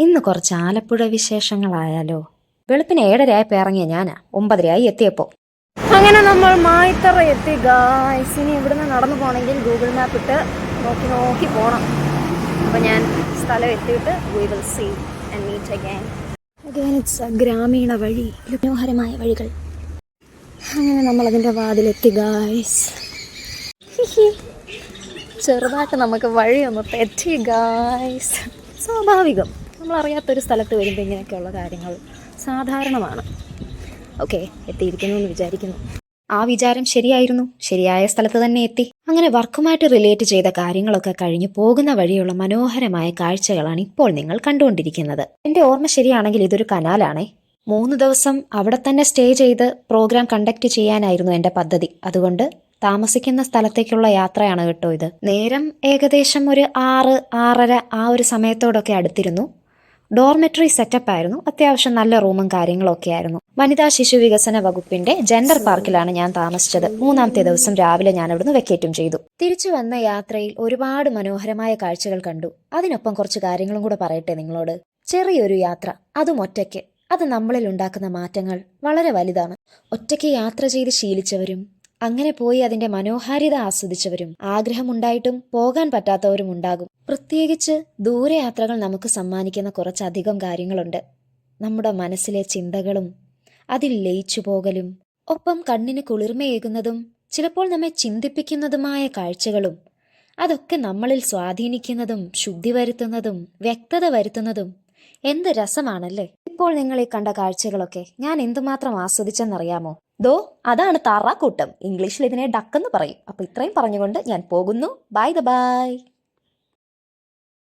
ഇന്ന് കുറച്ച് ആലപ്പുഴ വിശേഷങ്ങളായാലോ? വെളുപ്പിന് 7:30 ഇറങ്ങിയ ഞാനാ 9:30 എത്തിയപ്പോ. അങ്ങനെ നമ്മൾ മായിത്തറ എത്തി ഗായ്സ്. ഇനി ഇവിടുന്ന് നടന്നു പോകണമെങ്കിൽ ഗൂഗിൾ മാപ്പ് ഇട്ട് നോക്കി നോക്കി പോകണം. അപ്പോൾ ഞാൻ സ്ഥലം എത്തിയിട്ട് we will see and meet again. Again it's a ഗ്രാമീണ വഴി, മനോഹരമായ വഴികൾ. അങ്ങനെ നമ്മൾ അതിൻ്റെ വാതിലെത്തി ഗായ്സ്. ചെറുതായിട്ട് നമുക്ക് വഴിയൊന്ന് തെറ്റി ഗായ്സ്. സ്വാഭാവികം, നമ്മളറിയാത്തൊരു സ്ഥലത്ത് വരുമ്പോൾ ഇങ്ങനെയൊക്കെയുള്ള കാര്യങ്ങൾ സാധാരണമാണ്. ഓക്കെ, എത്തിയിരിക്കുന്നു എന്ന് വിചാരിക്കുന്നു. ആ വിചാരം ശരിയായിരുന്നു. ശരിയായ സ്ഥലത്ത് തന്നെ എത്തി. അങ്ങനെ വർക്കുമായിട്ട് റിലേറ്റ് ചെയ്ത കാര്യങ്ങളൊക്കെ കഴിഞ്ഞ് പോകുന്ന വഴിയുള്ള മനോഹരമായ കാഴ്ചകളാണ് ഇപ്പോൾ നിങ്ങൾ കണ്ടുകൊണ്ടിരിക്കുന്നത്. എൻ്റെ ഓർമ്മ ശരിയാണെങ്കിൽ ഇതൊരു കനാലാണേ. 3 ദിവസം അവിടെ തന്നെ സ്റ്റേ ചെയ്ത് പ്രോഗ്രാം കണ്ടക്ട് ചെയ്യാനായിരുന്നു എൻ്റെ പദ്ധതി. അതുകൊണ്ട് താമസിക്കുന്ന സ്ഥലത്തേക്കുള്ള യാത്രയാണ് കേട്ടോ ഇത്. നേരം ഏകദേശം ഒരു 6-6:30 ആ ഒരു സമയത്തോടൊക്കെ അടുത്തിരുന്നു. ഡോർമെട്രി സെറ്റപ്പ് ആയിരുന്നു. അത്യാവശ്യം നല്ല റൂമും കാര്യങ്ങളൊക്കെ ആയിരുന്നു. വനിതാ ശിശു വികസന വകുപ്പിന്റെ ജെൻഡർ പാർക്കിലാണ് ഞാൻ താമസിച്ചത്. 3ാമത്തെ ദിവസം രാവിലെ ഞാൻ അവിടുന്ന് വെക്കേറ്റും ചെയ്തു. തിരിച്ചു വന്ന യാത്രയിൽ ഒരുപാട് മനോഹരമായ കാഴ്ചകൾ കണ്ടു. അതിനൊപ്പം കുറച്ച് കാര്യങ്ങളും കൂടെ പറയട്ടെ നിങ്ങളോട്. ചെറിയൊരു യാത്ര, അതും ഒറ്റയ്ക്ക്, അത് നമ്മളിൽ ഉണ്ടാക്കുന്ന മാറ്റങ്ങൾ വളരെ വലുതാണ്. ഒറ്റയ്ക്ക് യാത്ര ചെയ്ത് ശീലിച്ചവരും അങ്ങനെ പോയി അതിന്റെ മനോഹാരിത ആസ്വദിച്ചവരും ആഗ്രഹമുണ്ടായിട്ടും പോകാൻ പറ്റാത്തവരും ഉണ്ടാകും. പ്രത്യേകിച്ച് ദൂരയാത്രകൾ നമുക്ക് സമ്മാനിക്കുന്ന കുറച്ചധികം കാര്യങ്ങളുണ്ട്. നമ്മുടെ മനസ്സിലെ ചിന്തകളും അതിൽ ലയിച്ചു പോകലും, ഒപ്പം കണ്ണിന് കുളിർമയേകുന്നതും ചിലപ്പോൾ നമ്മെ ചിന്തിപ്പിക്കുന്നതുമായ കാഴ്ചകളും, അതൊക്കെ നമ്മളിൽ സ്വാധീനിക്കുന്നതും ശുദ്ധി വരുത്തുന്നതും വ്യക്തത വരുത്തുന്നതും എന്ത് രസമാണല്ലേ. ഇപ്പോൾ നിങ്ങൾ ഈ കണ്ട കാഴ്ചകളൊക്കെ ഞാൻ എന്തുമാത്രം ആസ്വദിച്ചെന്നറിയാമോ? അതാണ് താറാക്കൂട്ടം. ഇംഗ്ലീഷിൽ ഇതിനെ ഡക്ക് എന്ന് പറയും. അപ്പൊ ഇത്രയും പറഞ്ഞുകൊണ്ട് ഞാൻ പോകുന്നു. ബൈ.